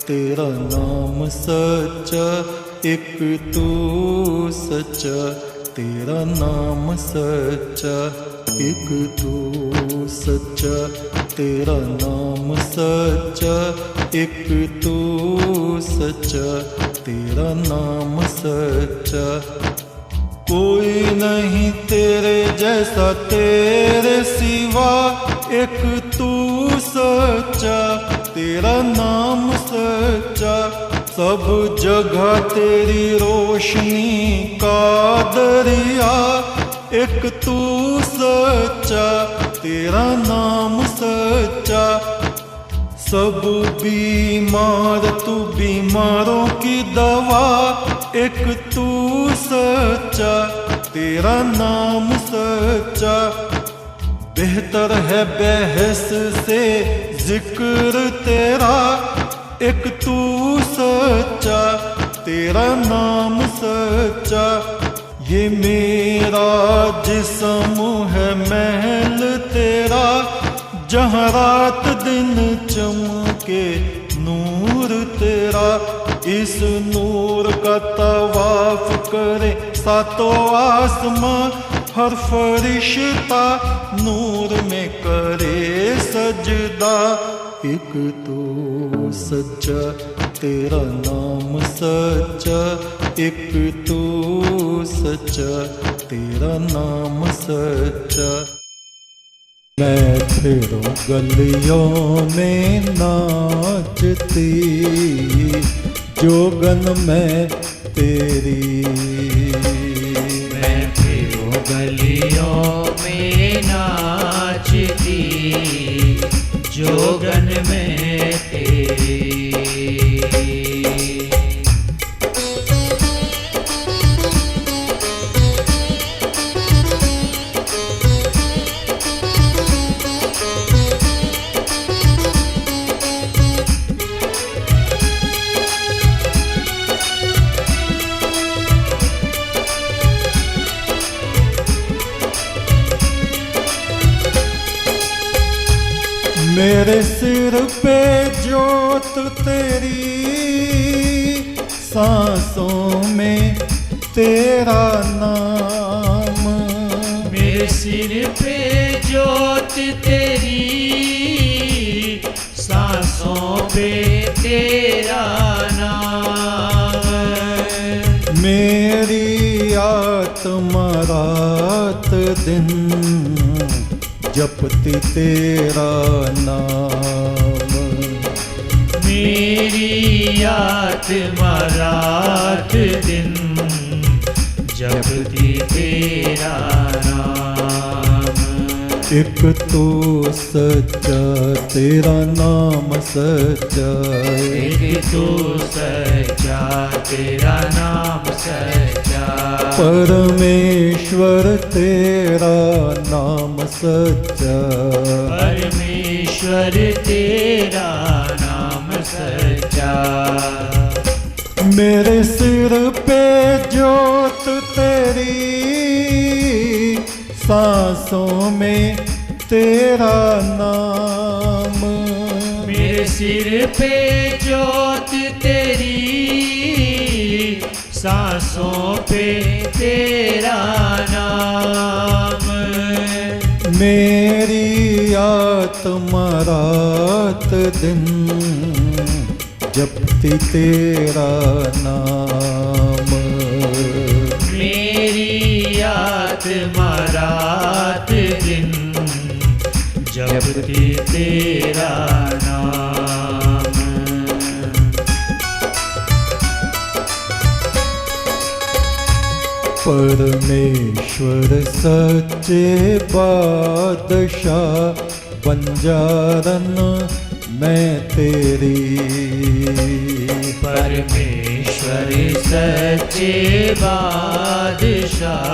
तेरा नाम सच्चा, एक तू सच्चा। तेरा नाम सच्चा, एक तू सच्चा। तेरा नाम सच्चा, एक तू सच्चा। तेरा नाम सच्चा, कोई नहीं तेरे जैसा तेरे सिवा, एक तू सच्चा। तेरा नाम सच्चा, सब जगह तेरी रोशनी का दरिया, एक तू सच्चा। तेरा नाम सच्चा, सब बीमार तू बीमारों की दवा, एक तू सच्चा। तेरा नाम सच्चा, बेहतर है बहस से जिक्र तेरा, एक तू सच्चा। तेरा नाम सच्चा, ये मेरा जिस्म है महल तेरा, जहाँ रात दिन चमके नूर तेरा। इस नूर का तवाफ करे सातों आसमां, हर फरिश्ता नूर में करे सजदा, एक तू सच्चा। तेरा नाम सच्चा, एक तू सच्चा। तेरा नाम सच्चा, मैं फिरूं गलियों में नाचती, जोगन में तेरी। मैं फिरूं गलियों में नाचती, जोगन में तेरी। मेरे सिर पे जोत तेरी, सांसों में तेरा नाम। मेरे सिर पे जोत तेरी, सांसों पे तेरा नाम। मेरी आत्मा रात दिन जपती तेरा नाम। मेरी आत्मा रात दिन जपती तेरा नाम। एक तू सच्चा, तेरा नाम सच्चा। एक तू सच्चा, तेरा नाम सच्चा। परमेश्वर तेरा नाम सच्चा। परमेश्वर तेरा नाम सच्चा। मेरे सिर पे जोत तेरी, सांसों में तेरा नाम। मेरे सिर पे जोत तेरी, सांसों पे तेरा नाम। मेरी आत्मा रात दिन जपती तेरा नाम। मेरी आत्मा रात दिन जपती तेरा नाम। परमेश्वर सच्चे बादशाह, बंजारन मैं तेरी। परमेश्वर सच्चे बादशाह,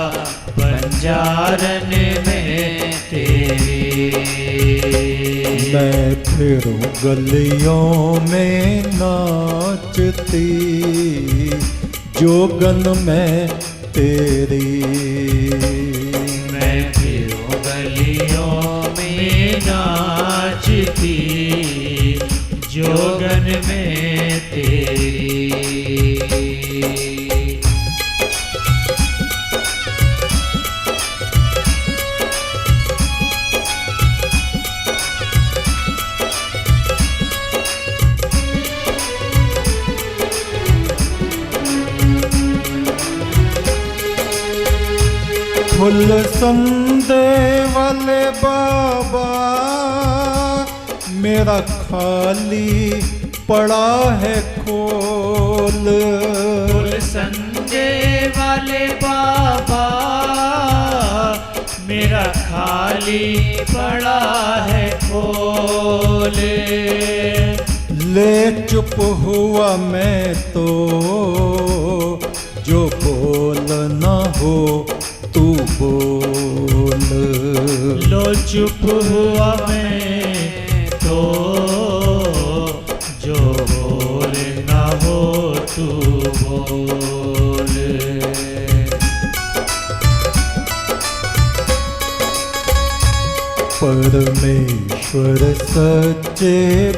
बंजारन में तेरी। मैं फिरूं गलियों में नाचती, जोगन में तेरी। मैं फिरूं गलियों में नाचती, जोगन में फुल संदे वाले बाबा मेरा खाली पड़ा है खोल। फुल संदे वाले बाबा मेरा खाली पड़ा है खोल। ले चुप हुआ मैं तो जो बोल न हो तू बोल। लो चुप हुआ मैं तो जो बोल ना हो तू बोल। परमेश्वर सच्चे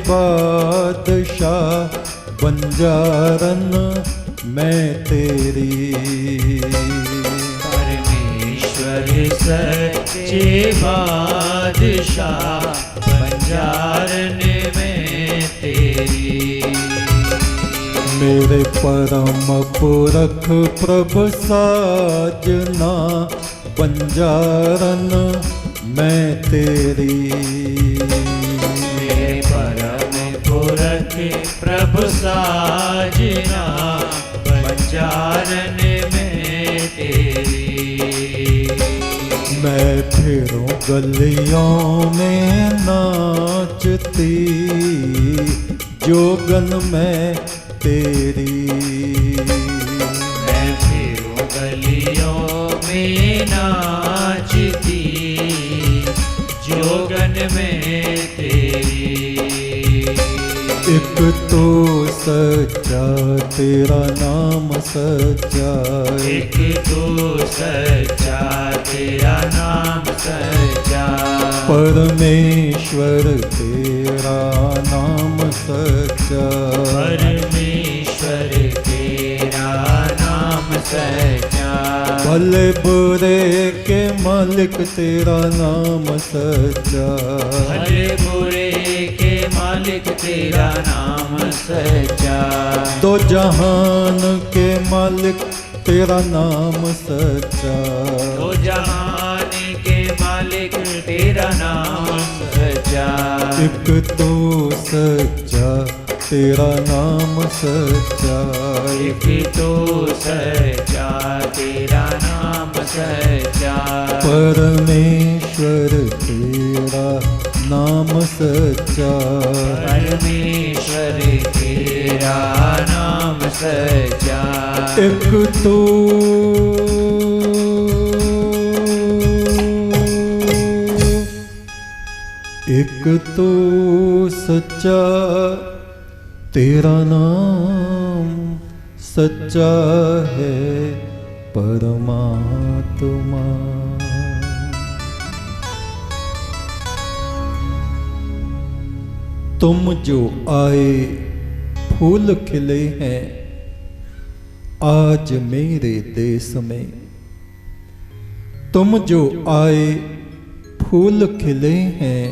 बादशाह बंजारन मैं तेरी। परमेश्वर सच्चे बादशाह बंजारन में तेरी। मेरे परम पुरख प्रभु साजना बंजारन मैं तेरी। मेरे परम पुरख प्रभु साजना बंजारन में तेरी। मैं फिरूं गलियों में नाचती जोगन में तेरी। मैं फिरूं गलियों में नाचती जोगन में तेरी। एक तो सच्चा तेरा नाम सच्चा। एक तो सच्चा तेरा नाम सच्चा। परमेश्वर तेरा नाम सच्चा। परमेश्वर तेरा नाम सच्चा। भले बुरे के मालिक तेरा नाम सच्चा। भले बुरे के मालिक तेरा नाम सच्चा। दो जहान के मालिक तेरा नाम सच्चा। दो जहान के मालिक तेरा नाम सच्चा। एक तो सच्चा तेरा नाम सच्चा। एक तो सच्चा तेरा नाम सच्चा। परमेश्वर तेरा नाम सच्चा। परमेश्वर तेरा नाम सच्चा। एक तो सच्चा तेरा नाम सच्चा है परमात्मा। तुम जो आए फूल खिले हैं आज मेरे देश में। तुम जो आए फूल खिले हैं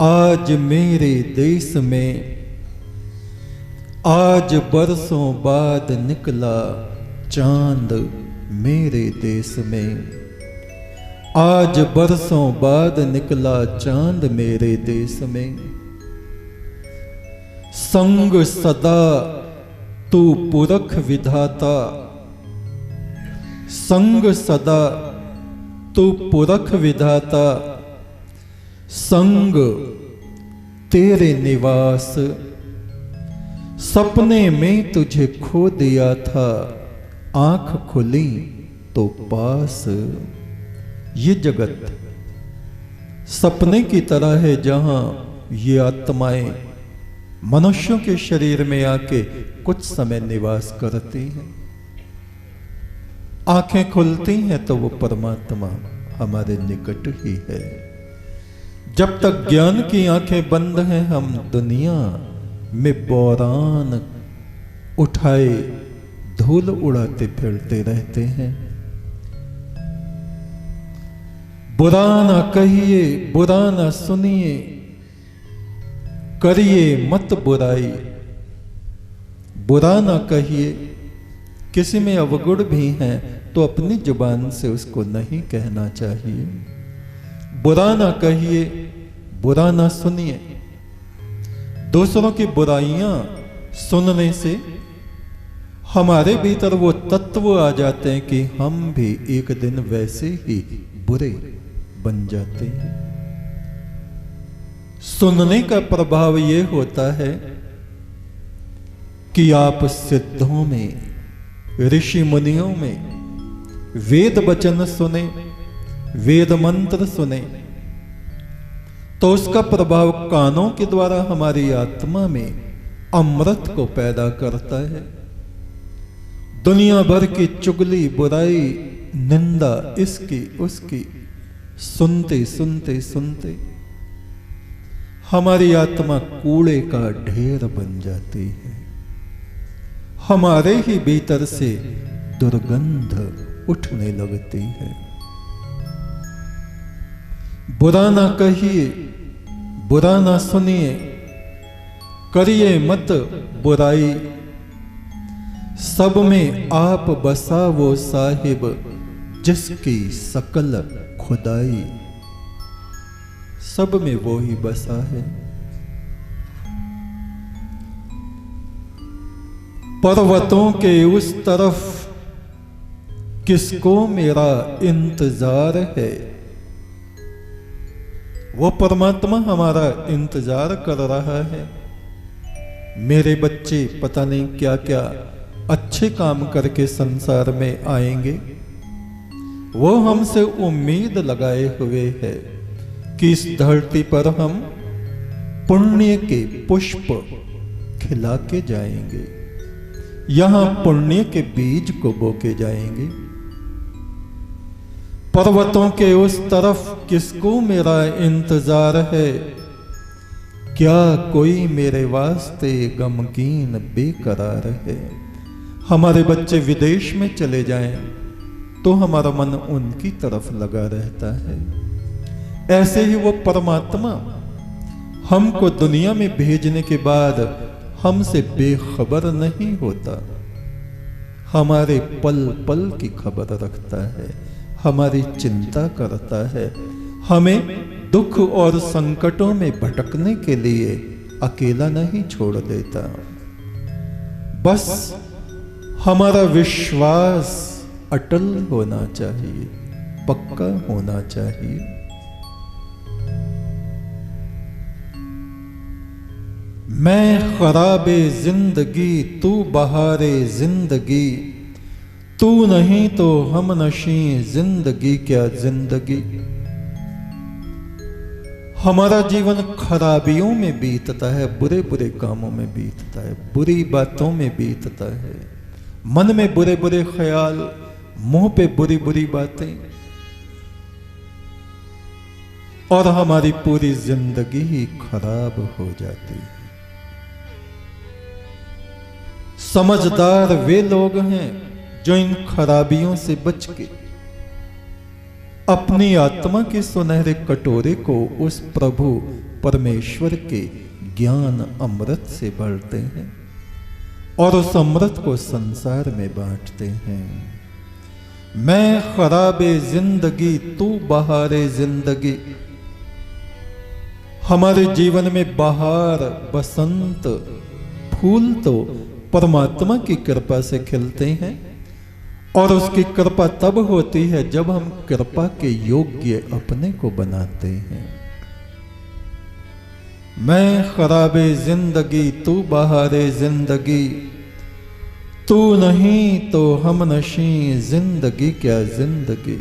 आज मेरे देश में। आज बरसों बाद निकला चांद मेरे देश में। आज बरसों बाद निकला चांद मेरे देश में। संग सदा तू पुरख विधाता। संग सदा तू पुरख विधाता। संग तेरे निवास सपने में तुझे खो दिया था। आंख खुली तो पास। ये जगत सपने की तरह है जहां ये आत्माएं मनुष्यों के शरीर में आके कुछ समय निवास करती हैं। आंखें खुलती हैं तो वो परमात्मा हमारे निकट ही है। जब तक ज्ञान की आंखें बंद हैं हम दुनिया में बोरान उठाए धूल उड़ाते फिरते रहते हैं। बुरा ना कहिए, बुरा ना सुनिए, करिए मत बुराई। बुरा ना कहिए, किसी में अवगुण भी हैं तो अपनी जुबान से उसको नहीं कहना चाहिए। बुरा ना कहिए, बुरा ना सुनिए। दूसरों की बुराइयां सुनने से हमारे भीतर वो तत्व आ जाते हैं कि हम भी एक दिन वैसे ही बुरे बन जाते हैं। सुनने का प्रभाव ये होता है कि आप सिद्धों में, ऋषि मुनियों में वेद वचन सुने, वेद मंत्र सुने, तो उसका प्रभाव कानों के द्वारा हमारी आत्मा में अमृत को पैदा करता है। दुनिया भर की चुगली, बुराई, निंदा, इसकी उसकी सुनते सुनते सुनते हमारी आत्मा कूड़े का ढेर बन जाती है। हमारे ही भीतर से दुर्गंध उठने लगती है। बुरा ना कहिए, बुरा ना सुनिए, करिए मत बुराई, सब में आप बसा वो साहिब, जिसकी सकल खुदाई। सब में वो ही बसा है। पर्वतों के उस तरफ किसको मेरा इंतजार है। वो परमात्मा हमारा इंतजार कर रहा है। मेरे बच्चे पता नहीं क्या क्या अच्छे काम करके संसार में आएंगे। वो हमसे उम्मीद लगाए हुए है कि इस धरती पर हम पुण्य के पुष्प खिला के जाएंगे, यहां पुण्य के बीज को बो के जाएंगे। पर्वतों के उस तरफ किसको मेरा इंतजार है, क्या कोई मेरे वास्ते गमगीन बेकरार है। हमारे बच्चे विदेश में चले जाएं तो हमारा मन उनकी तरफ लगा रहता है। ऐसे ही वो परमात्मा हमको दुनिया में भेजने के बाद हमसे बेखबर नहीं होता। हमारे पल पल की खबर रखता है, हमारी चिंता करता है, हमें दुख और संकटों में भटकने के लिए अकेला नहीं छोड़ देता। बस हमारा विश्वास अटल होना चाहिए, पक्का होना चाहिए। मैं खराबे जिंदगी, तू बहारे जिंदगी, तू नहीं तो हम नशी, जिंदगी क्या जिंदगी। हमारा जीवन खराबियों में बीतता है, बुरे बुरे कामों में बीतता है, बुरी बातों में बीतता है, मन में बुरे बुरे ख्याल, मुंह पे बुरी बुरी बातें, और हमारी पूरी जिंदगी ही खराब हो जाती है। समझदार वे लोग हैं जो इन खराबियों से बच के अपनी आत्मा के सुनहरे कटोरे को उस प्रभु परमेश्वर के ज्ञान अमृत से भरते हैं और उस अमृत को संसार में बांटते हैं। मैं खराबे जिंदगी, तू बहारे जिंदगी। हमारे जीवन में बहार, बसंत, फूल तो परमात्मा की कृपा से खिलते हैं और उसकी कृपा तब होती है जब हम कृपा के योग्य अपने को बनाते हैं। मैं खराबे जिंदगी, तू बहारे जिंदगी, तू नहीं तो हम नशी, जिंदगी क्या जिंदगी।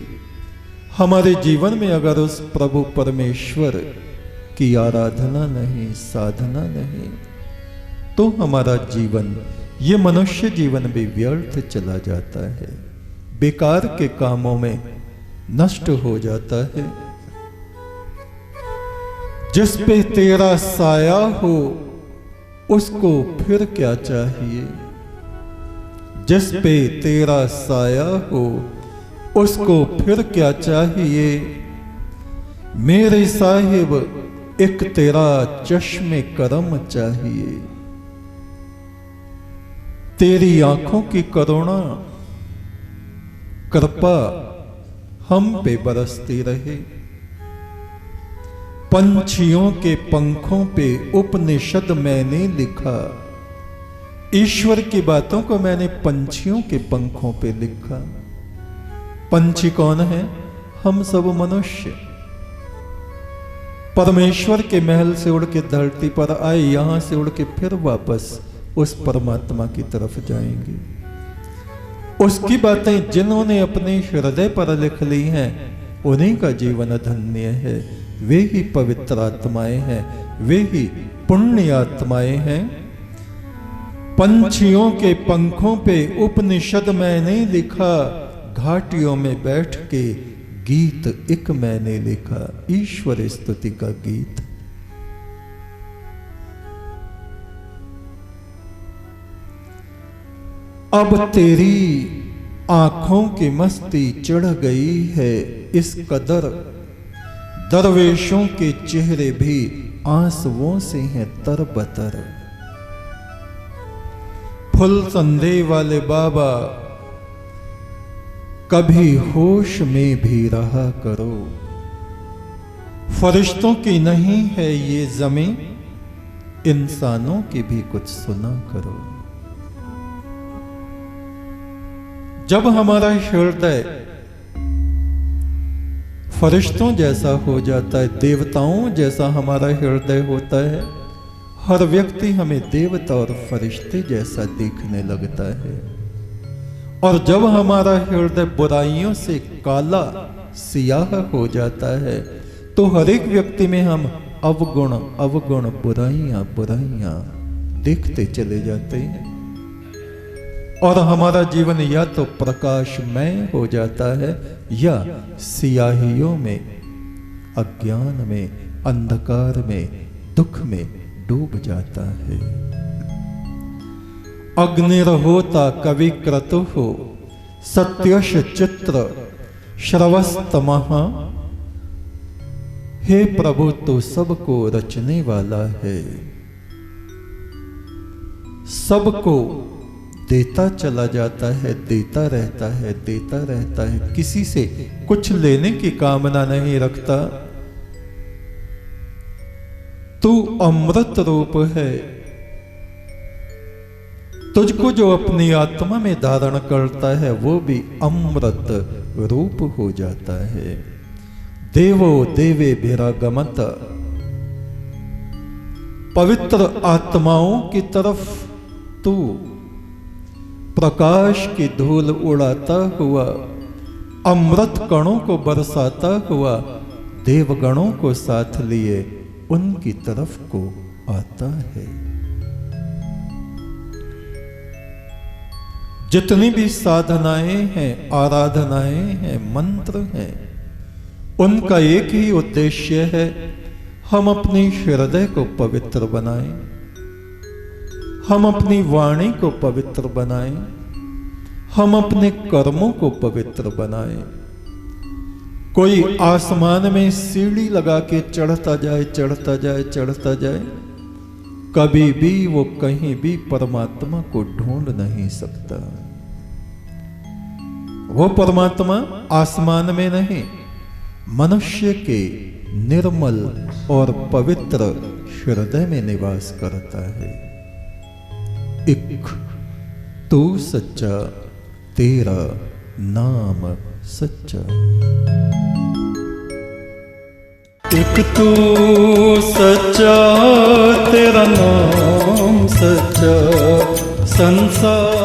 हमारे जीवन में अगर उस प्रभु परमेश्वर की आराधना नहीं, साधना नहीं, तो हमारा जीवन, ये मनुष्य जीवन भी व्यर्थ चला जाता है, बेकार के कामों में नष्ट हो जाता है। जिस पे तेरा साया हो उसको फिर क्या चाहिए, जिस पे तेरा साया हो उसको फिर क्या चाहिए। मेरे साहिब एक तेरा चश्मे करम चाहिए। तेरी आंखों की करुणा कृपा हम पे बरसती रहे। पंछियों के पंखों पे उपनिषद मैंने लिखा, ईश्वर की बातों को मैंने पंछियों के पंखों पे लिखा। पंछी कौन है? हम सब मनुष्य। परमेश्वर के महल से उड़ के धरती पर आए, यहां से उड़ के फिर वापस उस परमात्मा की तरफ जाएंगे। उसकी बातें जिन्होंने अपने हृदय पर लिख ली हैं, उन्हीं का जीवन धन्य है। वे ही पवित्र आत्माएं हैं, वे ही पुण्य आत्माएं हैं। पंछियों के पंखों पे उपनिषद मैंने लिखा, घाटियों में बैठ के गीत एक मैंने लिखा, ईश्वर स्तुति का गीत। अब तेरी आंखों की मस्ती चढ़ गई है इस कदर, दरवेशों के चेहरे भी आंसुओं से हैं तरबतर। फुल संधे वाले बाबा, कभी होश में भी रहा करो। फरिश्तों की नहीं है ये ज़मीं, इंसानों की भी कुछ सुना करो। जब हमारा हृदय फरिश्तों जैसा हो जाता है, देवताओं जैसा हमारा हृदय होता है, हर व्यक्ति हमें देवता और फरिश्ते जैसा दिखने लगता है। और जब हमारा हृदय बुराइयों से काला सियाह हो जाता है, तो हर एक व्यक्ति में हम अवगुण अवगुण बुराइयां बुराइयां देखते चले जाते हैं। और हमारा जीवन या तो प्रकाशमय हो जाता है या सियाहियों में, अज्ञान में, अंधकार में, दुख में डूब जाता है। अग्निर्होता कवि क्रतुः सत्यश चित्र श्रवस्तमः। हे प्रभु, तो सबको रचने वाला है, सबको देता चला जाता है, देता रहता है, देता रहता है, किसी से कुछ लेने की कामना नहीं रखता। तू अमृत रूप है, तुझको जो अपनी आत्मा में धारण करता है वो भी अमृत रूप हो जाता है। देवो देवे भिरागमत, पवित्र आत्माओं की तरफ तू प्रकाश की धूल उड़ाता हुआ, अमृत कणों को बरसाता हुआ, देवगणों को साथ लिए उनकी तरफ को आता है। जितनी भी साधनाएं हैं, आराधनाएं हैं, मंत्र हैं, उनका एक ही उद्देश्य है, हम अपने हृदय को पवित्र बनाएं, हम अपनी वाणी को पवित्र बनाएं, हम अपने कर्मों को पवित्र बनाएं। कोई आसमान में सीढ़ी लगा के चढ़ता जाए, चढ़ता जाए, चढ़ता जाए, कभी भी वो कहीं भी परमात्मा को ढूंढ नहीं सकता। वो परमात्मा आसमान में नहीं, मनुष्य के निर्मल और पवित्र हृदय में निवास करता है। एक तू सच्चा, तेरा नाम सच्चा। एक तू सच्चा, तेरा नाम सच्चा, संसार